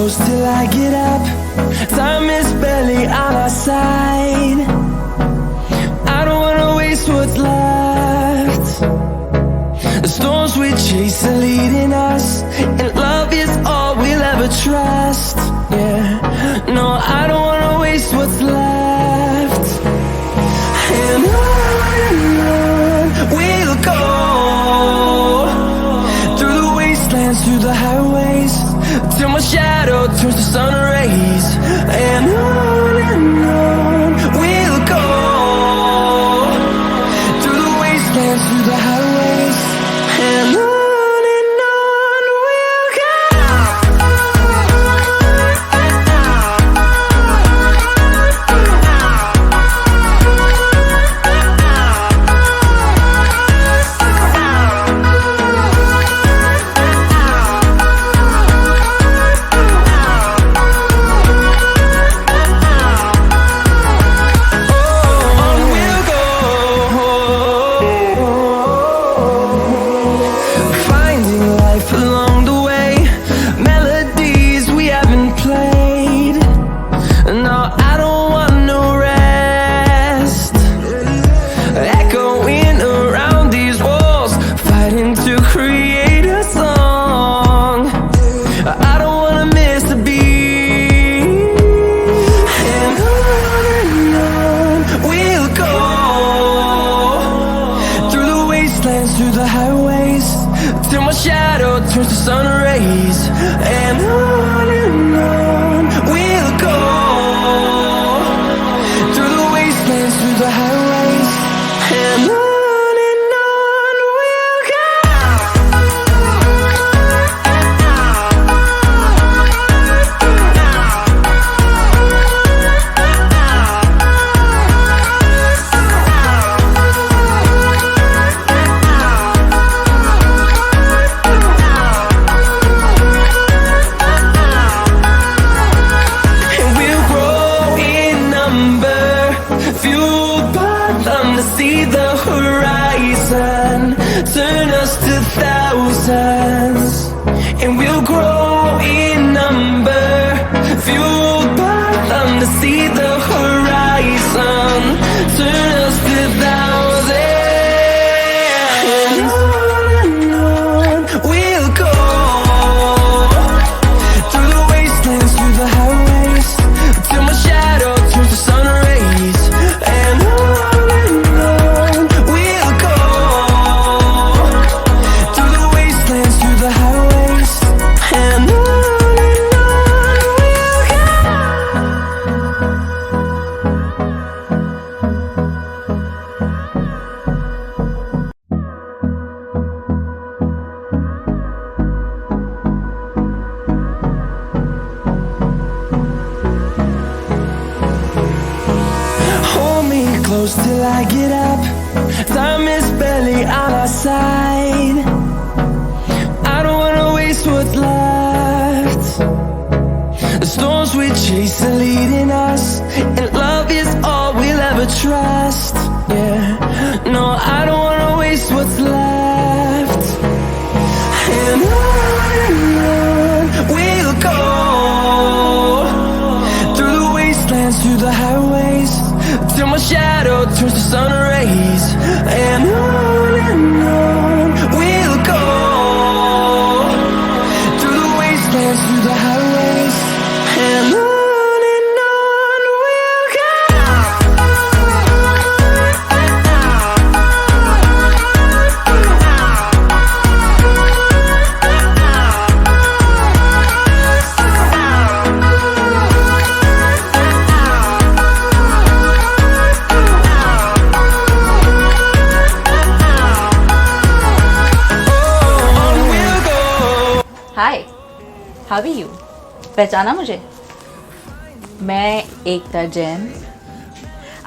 close till I get up. Time is barely on our side. I don't wanna waste what's left. The storms we chase are leading us, and love is all we'll ever trust. Yeah, no, I don't wanna waste what's left. And on we'll go, through the wastelands, through the highways, till my shadow turns to sun rays. And on we'll go, through the wastelands, through the highways, and on we'll go. Through the highways, till my shadow turns to sun rays. And on we'll go, through the wastelands, through the highways, and on we'll go. See the horizon, turn us to thousands, and we'll grow in number, fueled by them to see the horizon, turn us to thousands, and on we'll go, through the wastelands, through the highways, till my shadow turns to sun rays. And close till I get up. Time is barely on our side. I don't wanna waste what's left. The storms we chase are leading us, and love is all we'll ever trust. Yeah, no, I don't wanna waste what's left. And on we'll go, through the wastelands, through the highways, till my shadow turns to sun rays. And on we'll go, through the wastelands, through the highways, and on we'll go. Hi, how are you? पहचाना मुझे? मैं एकता Jain.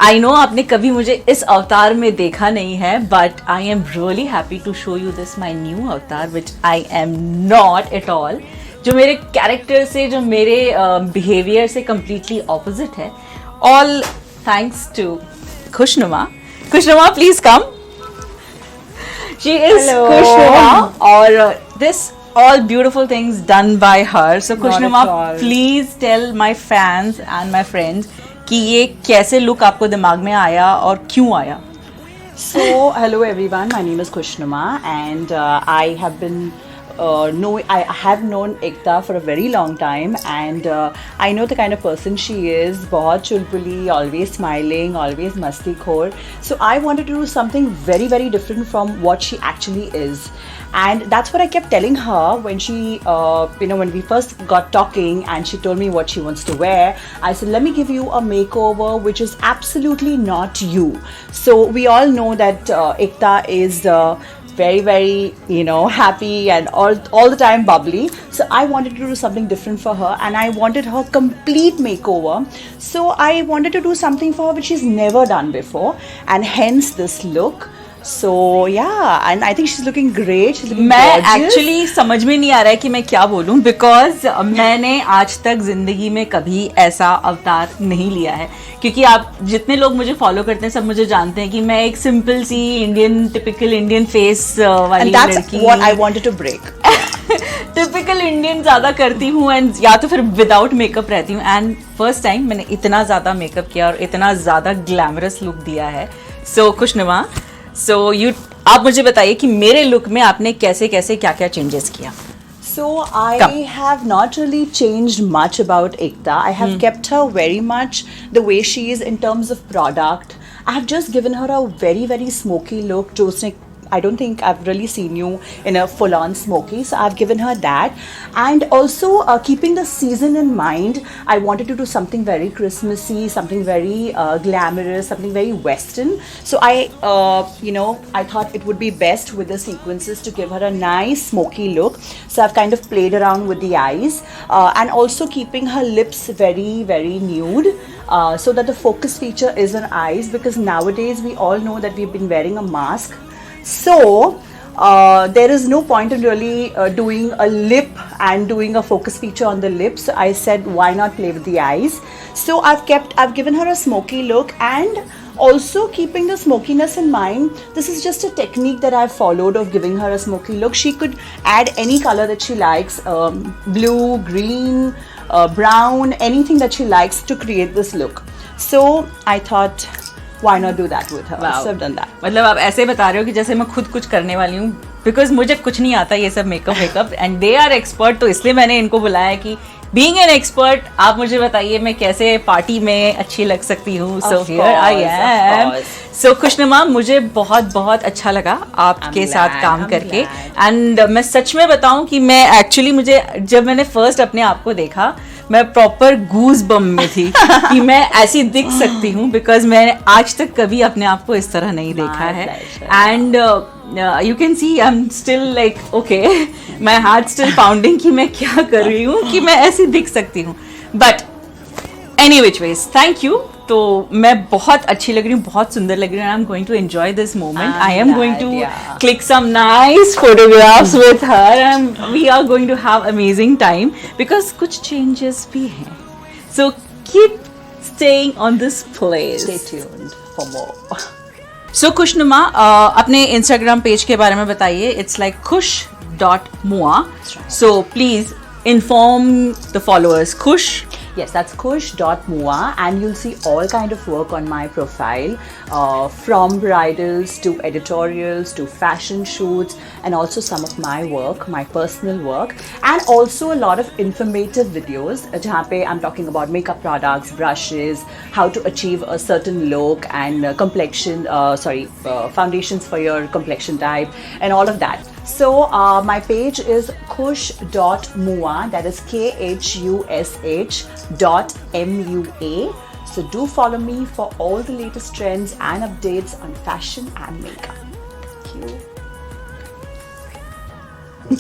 I know आपने कभी मुझे इस अवतार में देखा नहीं है, but I am really happy to show you this my new avatar which I am not at all, जो मेरे कैरेक्टर से, जो मेरे बिहेवियर से कम्प्लीटली ऑपोजिट है। All thanks to Khushnuma. Khushnuma, please come. She is Khushnuma, और this all beautiful things done by her. So Kushnuma, at all. please tell my fans and my friends कि ये कैसे look आपको दिमाग में आया और क्यों आया? So, hello everyone. My name is Kushnuma, and I have been I have known Ekta for a very long time, and I know the kind of person she is. बहुत चुलबुली, always smiling, always मस्ती खोर. So I wanted to do something very, very different from what she actually is. And that's what I kept telling her when she, when we first got talking and she told me what she wants to wear. I said, let me give you a makeover which is absolutely not you. So we all know that Ekta is very, very, happy and all the time bubbly. So I wanted to do something different for her, and I wanted her complete makeover. So I wanted to do something for her which she's never done before, and hence this look. So yeah, and I think she's looking great. She's looking मैं gorgeous. Actually समझ में नहीं आ रहा है कि मैं क्या बोलूं, बिकॉज मैंने आज तक जिंदगी में कभी ऐसा अवतार नहीं लिया है, क्योंकि आप जितने लोग मुझे फॉलो करते हैं सब मुझे जानते हैं कि मैं एक सिंपल सी इंडियन, टिपिकल इंडियन फेस वाली And that's लड़की, what I wanted to break. Typical Indian ज्यादा करती हूँ, एंड या तो फिर विदाउट मेकअप रहती हूँ. एंड फर्स्ट टाइम मैंने इतना ज्यादा मेकअप किया और इतना ज्यादा ग्लैमरस लुक दिया है. सो खुशनुमा, आप मुझे बताइए कि मेरे लुक में आपने कैसे कैसे क्या क्या चेंजेस किया. So I Come. have not really changed much about Ekta. I have kept her very much the way she is in terms of product. I have just given her a very, very smoky look. जो उसने, I don't think I've really seen you in a full-on smoky, so I've given her that. And also keeping the season in mind, I wanted to do something very Christmassy, something very glamorous, something very Western. So I thought it would be best with the sequences to give her a nice smoky look. So I've kind of played around with the eyes, and also keeping her lips very, very nude, so that the focus feature is on eyes, because nowadays we all know that we've been wearing a mask. So there is no point in really doing a lip and doing a focus feature on the lips. I said, why not play with the eyes? So I've given her a smoky look, and also keeping the smokiness in mind, this is just a technique that I've followed of giving her a smoky look. She could add any color that she likes, blue, green, brown, anything that she likes to create this look. So I thought, why not do that with her? Wow. So I've done that. मतलब आप ऐसे बता रहे हो कि जैसे मैं खुद कुछ करने वाली हूँ, बिकॉज मुझे कुछ नहीं आता ये सब makeup and they are expert, तो इसलिए मैंने इनको बुलाया है कि बीइंग एन एक्सपर्ट आप मुझे बताइए मैं कैसे पार्टी में अच्छी लग सकती हूँ. So here I am. सो खुशनुमा, मुझे बहुत बहुत अच्छा लगा आपके साथ काम करके, एंड मैं सच में बताऊं कि मैं एक्चुअली जब मैंने फर्स्ट अपने आप को देखा, मैं प्रॉपर गूज बम में थी कि मैं ऐसी दिख सकती हूँ, बिकॉज मैंने आज तक कभी अपने आप को इस तरह नहीं देखा है. And you can see I am still like okay, my heart still pounding कि मैं क्या कर रही हूँ कि मैं ऐसी दिख सकती हूँ. But any which ways, thank you. तो मैं बहुत अच्छी लग रही हूँ, बहुत सुंदर लग रही हूँ. I am going to enjoy this moment. I am going to click some nice photographs with her, and we are going to have amazing time because कुछ changes भी हैं. So keep staying on this place. Stay tuned for more. So खुशनुमा, अपने Instagram page के बारे में बताइए. It's like kush.mua. So please inform the followers. Kush. Yes, that's kush.mua, and you'll see all kind of work on my profile, from bridals to editorials to fashion shoots, and also some of my work, my personal work, and also a lot of informative videos jahan pe I'm talking about makeup products, brushes, how to achieve a certain look, and foundations for your complexion type, and all of that. So my page is kush.mua, that is KHUSH.MUA. So do follow me for all the latest trends and updates on fashion and makeup. Thank you.